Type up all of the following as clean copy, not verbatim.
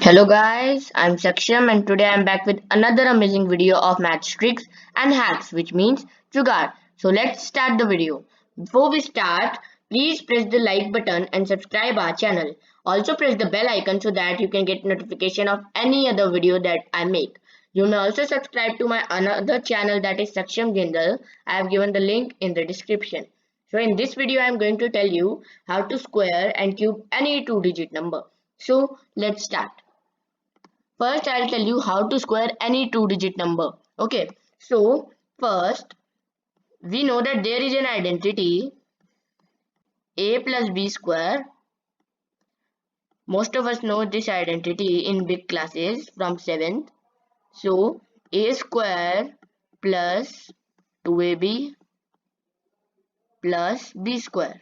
Hello guys, I'm Saksham and today I'm back with another amazing video of math tricks and hacks, which means Jugaad. So let's start the video. Before we start, please press the like button and subscribe our channel. Also press the bell icon so that you can get notification of any other video that I make. You may also subscribe to my another channel, that is Saksham Gindal. I have given the link in the description. So in this video I'm going to tell you how to square and cube any two-digit number. So let's start. First, I'll tell you how to square any two-digit number. Okay, so first, we know that there is an identity a plus b square. Most of us know this identity in big classes from 7th. So, a square plus 2ab plus b square.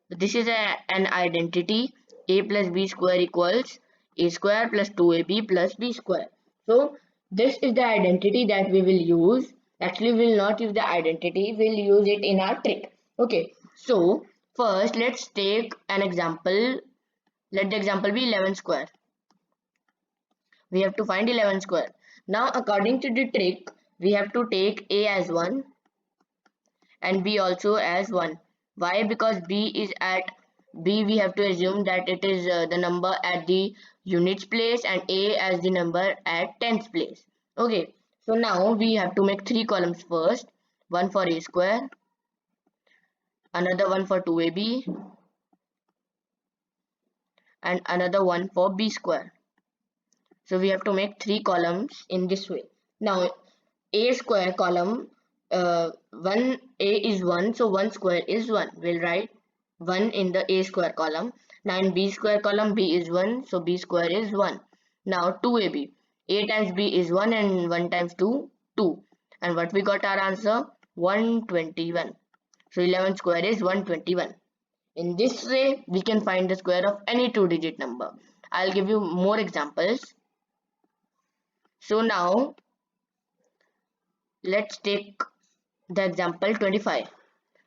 This is an identity a plus b square equals a square plus 2ab plus b square. So this is the identity that we will use. Actually, we will not use the identity, we will use it in our trick. Okay, so first let's take an example. Let the example be 11 square. We have to find 11 square. Now according to the trick, we have to take a as 1 and b also as 1. Why? Because b is at b, we have to assume that it is the number at the units place, and a as the number at tens place. Okay, so now we have to make three columns first. One for a square, another one for 2ab, and another one for b square. So we have to make three columns in this way. Now a square column, 1 a is 1, so 1 square is 1. We'll write 1 in the a square column. Now in b square column, b is 1, so b square is 1. Now 2ab, a times b is 1 and 1 times 2, 2. And what we got our answer? 121. So 11 square is 121. In this way, we can find the square of any two-digit number. I'll give you more examples. So now let's take the example 25.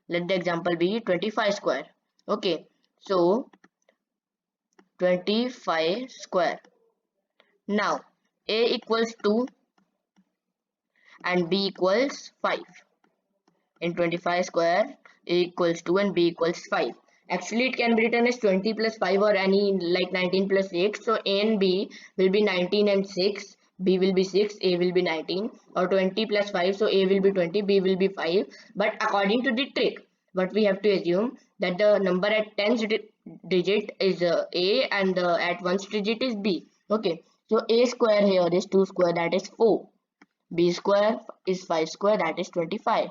Let the example be 25 square. Okay, so 25 square. Now a equals 2 and b equals 5. In 25 square, a equals 2 and b equals 5. Actually, it can be written as 20 plus 5 or any like 19 plus 6. So a and b will be 19 and 6. B will be 6, A will be 19, or 20 plus 5, so A will be 20, B will be 5. But according to the trick, what we have to assume that the number at 10th digit is A and at 1st digit is B. Okay, so A square here is 2 square, that is 4. B square is 5 square, that is 25.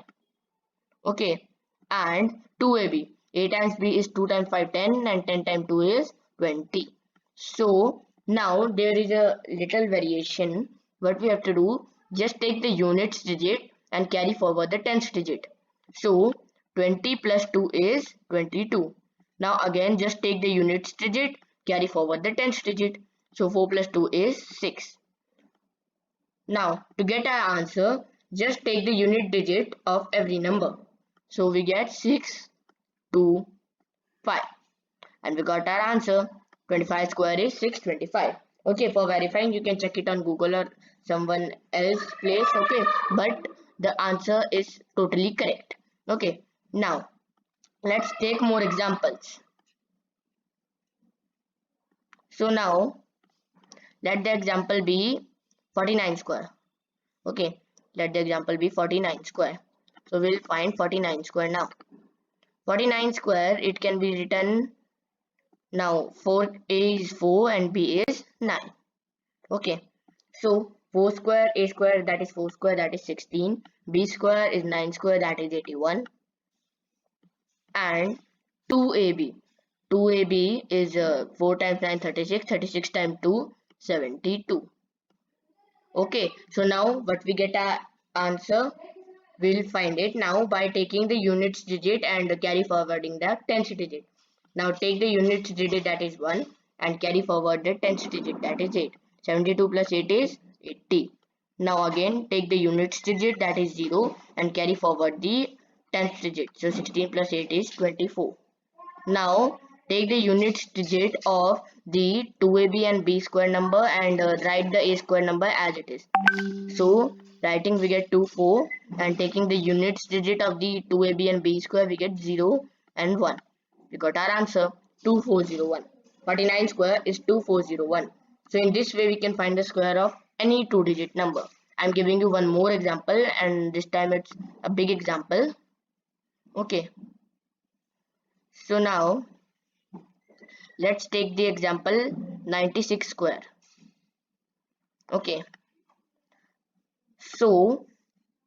Okay, and 2ab, a times b is 2 times 5 10 and 10 times 2 is 20. So now there is a little variation. What we have to do, just take the units digit and carry forward the tens digit. So 20 plus 2 is 22. Now again just take the units digit, carry forward the tens digit. So 4 plus 2 is 6. Now to get our answer, just take the unit digit of every number. So we get 6, 2, 5. And we got our answer. 25 square is 625. Okay, for verifying you can check it on Google or someone else place. Okay, but the answer is totally correct. Okay, now let's take more examples. So now let the example be 49 square. Okay, let the example be 49 square. So we'll find 49 square now. 49 square, it can be written now 4a is 4 and b is 9. Okay, so 4 square, a square, that is 4 square, that is 16. B square is 9 square, that is 81. And 2ab. 2ab is 4 times 9 36, 36 times 2 72. Okay, so now what we get our answer, we'll find it now by taking the units digit and carry forwarding the tens digit. Now take the units digit, that is 1, and carry forward the tens digit, that is 8. 72 plus 8 is 80. Now again take the units digit, that is 0, and carry forward the tens digit. So 16 plus 8 is 24. Now take the units digit of the 2ab and b square number and write the a square number as it is. So writing we get 2 4 and taking the units digit of the 2ab and b square we get 0 and 1. We got our answer 2401. 49 square is 2401. So in this way we can find the square of any 2-digit number. I'm giving you one more example and this time it's a big example. Okay. So now let's take the example 96 square. Okay. So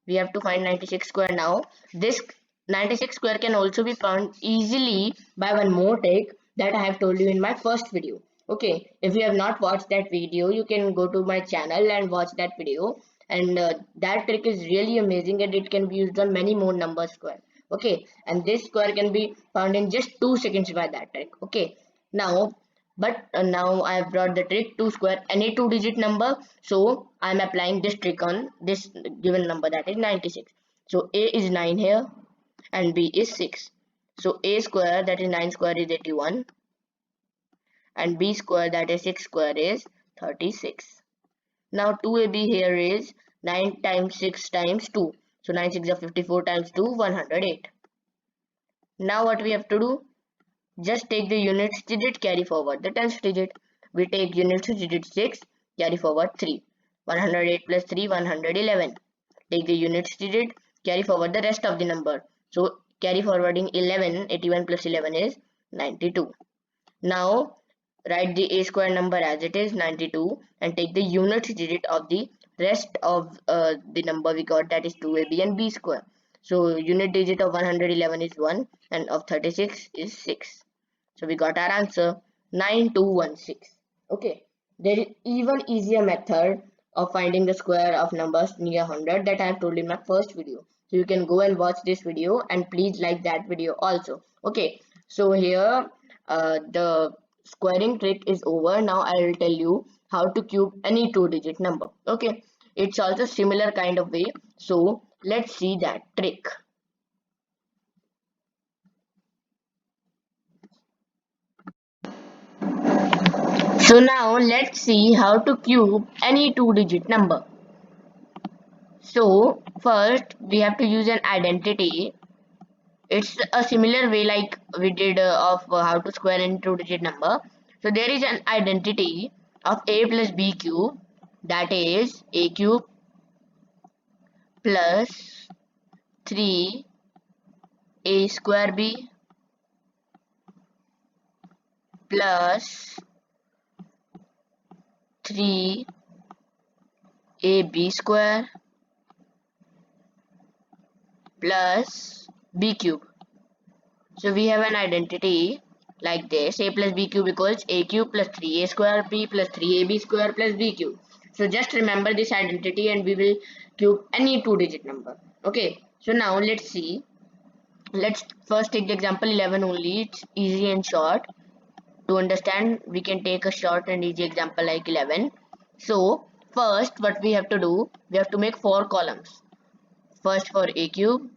we have to find 96 square now. This 96 square can also be found easily by one more trick that I have told you in my first video. Okay, if you have not watched that video, you can go to my channel and watch that video. And that trick is really amazing and it can be used on many more number square. Okay, and this square can be found in just 2 seconds by that trick. Okay, now now I have brought the trick to square any 2-digit number. So I am applying this trick on this given number, that is 96. So a is 9 here and b is 6. So a square, that is 9 square, is 81 and b square, that is 6 square, is 36. Now 2ab here is 9 times 6 times 2. So 9 6 are 54 times 2, 108. Now what we have to do? Just take the units digit, carry forward the tens digit. We take units digit 6, carry forward 3. 108 plus 3, 111. Take the units digit, carry forward the rest of the number. So carry forwarding 11, 81 plus 11 is 92. Now write the a square number as it is, 92, and take the units digit of the rest of the number we got, that is 2ab and b square. So unit digit of 111 is 1 and of 36 is 6. So we got our answer 9216. Okay, there is even easier method of finding the square of numbers near 100 that I have told in my first video. So you can go and watch this video and please like that video also. Okay, so here the squaring trick is over. Now I will tell you how to cube any 2-digit number. Okay, it's also similar kind of way. So let's see that trick. So now let's see how to cube any 2-digit number. So first we have to use an identity. It's a similar way like we did of how to square any 2-digit number. So there is an identity of a plus b cube, that is a cube plus 3a square b plus 3ab square plus b cube. So we have an identity like this: a plus b cube equals a cube plus 3a square b plus 3ab square plus b cube. So just remember this identity and we will cube any 2-digit number. Okay, so now let's see. Let's first take the example 11 only. It's easy and short. To understand, we can take a short and easy example like 11. So first what we have to do, we have to make 4 columns. First for a cube,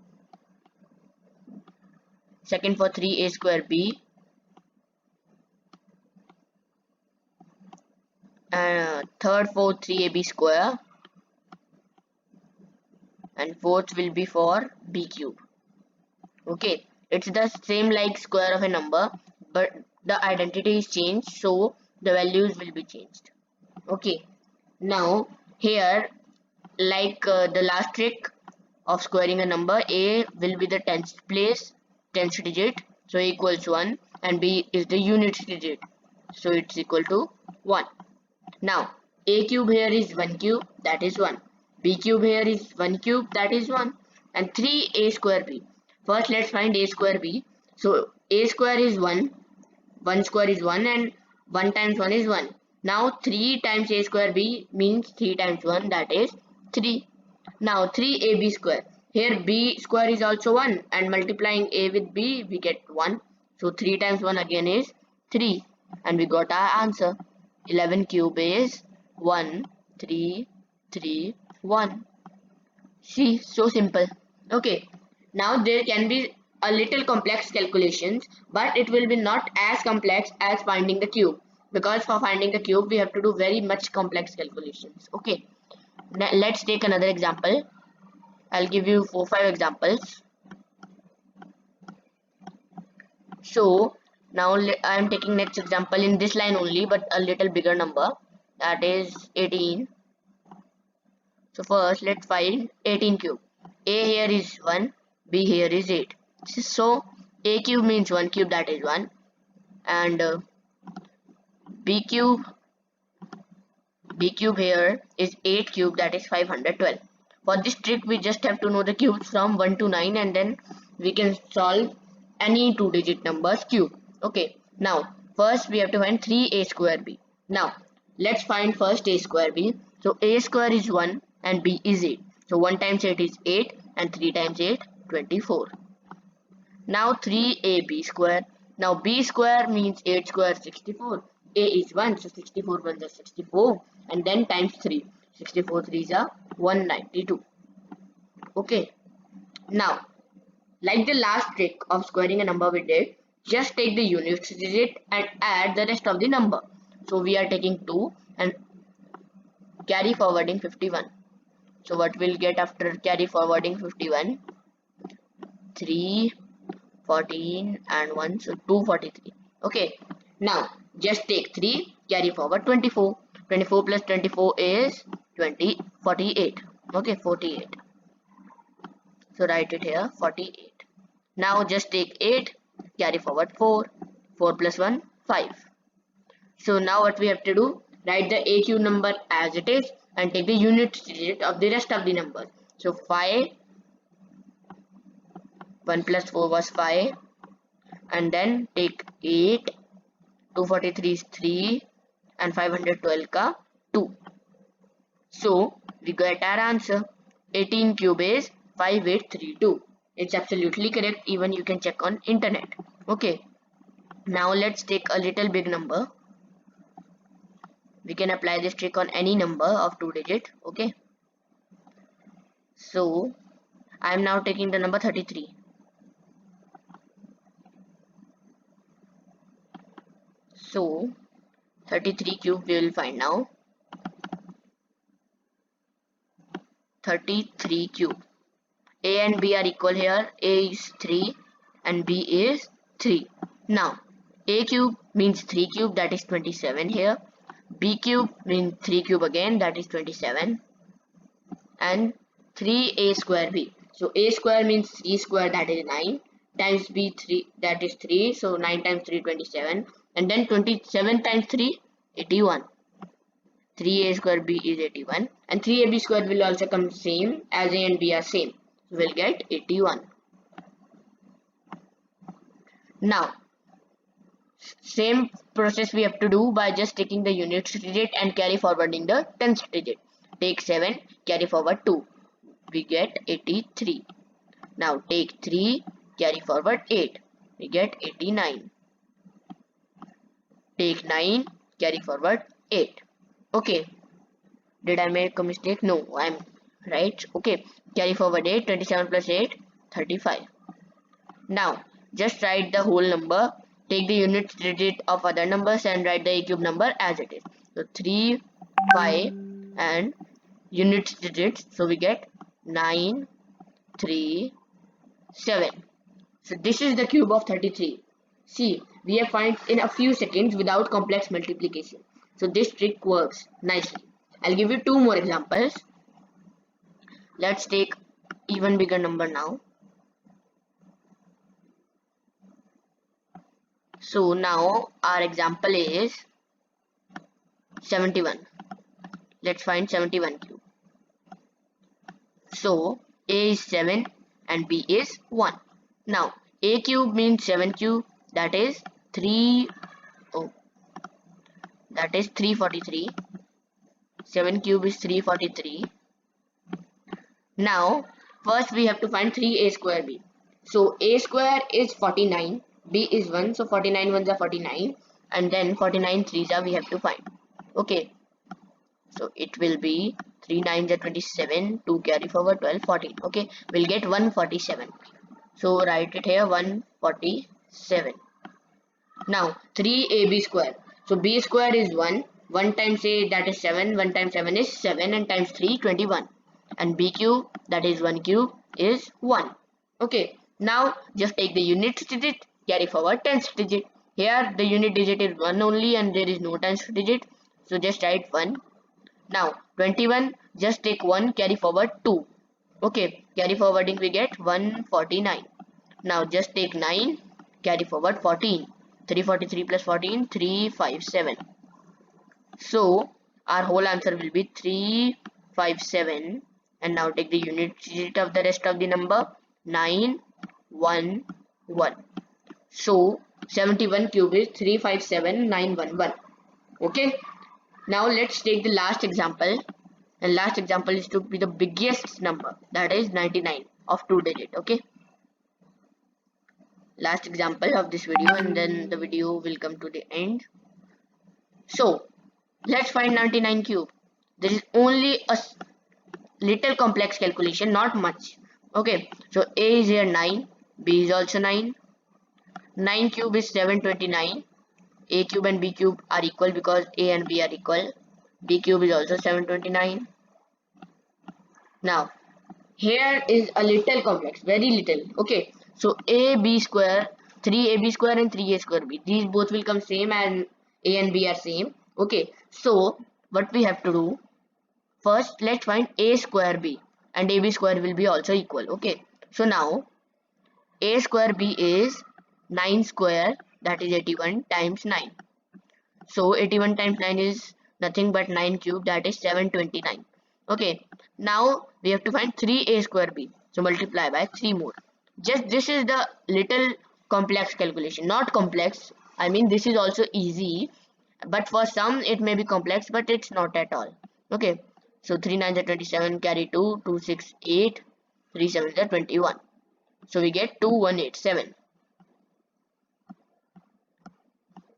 second for 3a square b, third for 3ab square, and fourth will be for b cube. Okay, it's the same like square of a number, but the identity is changed, so the values will be changed. Okay, now here, like the last trick of squaring a number, a will be the tens place, tens digit, so a equals 1, and b is the units digit, so it's equal to 1. Now a cube here is 1 cube, that is 1. B cube here is 1 cube, that is 1. And 3a square b. First let's find a square b. So a square is 1, 1 square is 1, and 1 times 1 is 1. Now 3 times a square b means 3 times 1, that is 3. Now 3ab square. Here b square is also 1 and multiplying a with b we get 1. So 3 times 1 again is 3 and we got our answer. 11 cube is 1, 3, 3, 1. See, so simple. Okay, now there can be a little complex calculations, but it will be not as complex as finding the cube, because for finding the cube we have to do very much complex calculations. Okay, now let's take another example. I'll give you 4-5 examples. So now I am taking next example in this line only, but a little bigger number, that is 18. So first let's find 18 cube. A here is 1, B here is 8. So A cube means 1 cube, that is 1, and B cube here is 8 cube, that is 512. For this trick we just have to know the cubes from 1 to 9, and then we can solve any 2-digit numbers cube. Okay, now first we have to find 3a square b. Now let's find first a square b. So a square is 1 and b is 8. So 1 times 8 is 8 and 3 times 8 24. Now 3ab square. Now b square means 8 square 64. A is 1, so 64 1s are 64, and then times 3. 64 3s are 192. Okay. Now, like the last trick of squaring a number we did, just take the units digit and add the rest of the number. So we are taking 2 and carry forwarding 51. So what we'll get after carry forwarding 51? 3, 14 and 1, so 243. Okay, now just take 3, carry forward 24. 24 plus 24 is 48. Okay, 48. So write it here, 48. Now just take 8, carry forward 4. 4 plus 1, 5. So now what we have to do, write the AQ number as it is and take the unit digit of the rest of the numbers. So 5, 1 plus 4 was 5, and then take 8, 243 is 3, and 512 ka 2. So we get our answer. 18 cube is 5832. It's absolutely correct, even you can check on internet. Okay, now let's take a little big number. We can apply this trick on any number of 2 digit. Okay, so I am now taking the number 33. So 33 cube we will find now. 33 cube. A and B are equal here. A is 3 and B is 3. Now A cube means 3 cube, that is 27 here. B cube means 3 cube again, that is 27. And 3a square b. So a square means 3 square, that is 9, times b 3, that is 3. So 9 times 3 27, and then 27 times 3 81. 3a square b is 81, and 3ab square will also come same as a and b are same. So we'll get 81. Now same process we have to do by just taking the units digit and carry forwarding the tens digit. Take 7, carry forward 2. We get 83. Now take 3, carry forward 8. We get 89. Take 9, carry forward 8. Okay. Did I make a mistake? No, I'm right. Okay. Carry forward 8. 27 plus 8, 35. Now just write the whole number. Take the unit digit of other numbers and write the A cube number as it is. So 3, 5 and unit digits. So we get 9, 3, 7. So this is the cube of 33. See, we have found in a few seconds without complex multiplication. So this trick works nicely. I'll give you 2 more examples. Let's take even bigger number now. So now our example is 71. Let's find 71 cube. So A is 7 and B is 1. Now A cube means 7 cube, that is 343. 7 cube is 343. Now first we have to find 3a square b. So a square is 49, b is 1, so 49 ones are 49, and then 49 threes are we have to find. Okay, so it will be 3 9s are 27, 2 carry forward 12, 14. Okay, we'll get 147. So write it here 147. Now 3ab square. So b square is 1. 1 times a, that is 7. 1 times 7 is 7, and times 3 21. And b cube, that is 1 cube, is 1. Okay. Now just take the unit digit, carry forward tens digit. Here the unit digit is 1 only and there is no tens digit. So just write 1. Now 21, just take 1, carry forward 2. Okay, carry forwarding we get 149. Now just take 9, carry forward 14. 343 plus 14, 357. So our whole answer will be 357. And now take the unit digit of the rest of the number, 911. So 71 cube is 357911. Okay. Now let's take the last example. And last example is to be the biggest number, that is 99 of 2 digit. Okay. Last example of this video, and then the video will come to the end. So let's find 99 cube. There is only a little complex calculation, not much. Okay, so a is here 9, b is also 9. 9 cube is 729. A cube and b cube are equal because a and b are equal. B cube is also 729. Now here is a little complex, very little. Okay, so ab square, 3ab square and 3a square b, these both will come same and a and b are same. Okay, so what we have to do, first let's find a square b, and ab square will be also equal. Okay, so now a square b is 9 square, that is 81 times 9. So 81 times 9 is nothing but 9 cube, that is 729. Okay, now we have to find 3a square b. So multiply by 3 more. Just this is the little complex calculation, not complex. I mean this is also easy, but for some it may be complex, but it's not at all. Okay, so 3 9s are 27, carry 2, 2 6 8, 3 7s are 21. So we get 2187.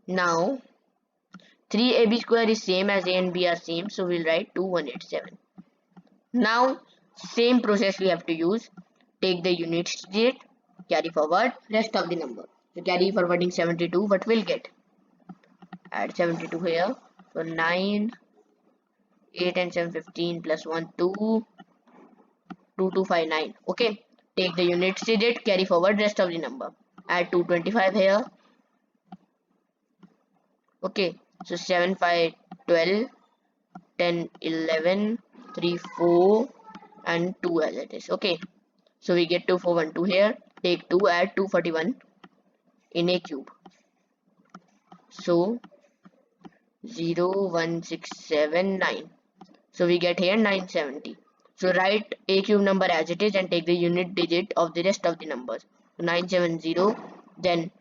Now 3ab square is same as a and b are same, so we'll write 2187. Now same process we have to use. Take the units digit, carry forward rest of the number. So carry forwarding 72, what we'll get? Add 72 here. So 9, 8 and 7 15 plus 1 2, 2259. Okay, take the units digit, carry forward rest of the number. Add 225 here. Okay, so 7 5 12, 10 11, 3 4 and 2 as it is. Okay, so we get 2412 here. Take 2, add 241 in a cube. So 01679. So we get here 970. So write a cube number as it is and take the unit digit of the rest of the numbers. So 970, then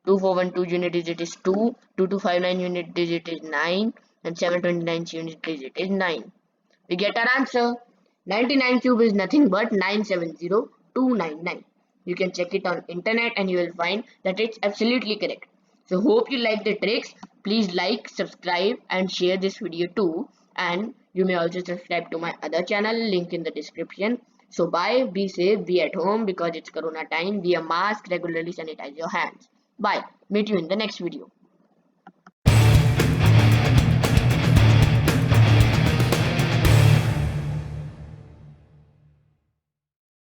2412 unit digit is 2, 2259 unit digit is 9, and 729 unit digit is 9. We get our answer. 99 cube is nothing but 970299. You can check it on internet and you will find that it's absolutely correct. So hope you like the tricks. Please like, subscribe and share this video too. And you may also subscribe to my other channel, link in the description. So bye, be safe, be at home because it's corona time. Wear a mask, regularly sanitize your hands. Bye. Meet you in the next video.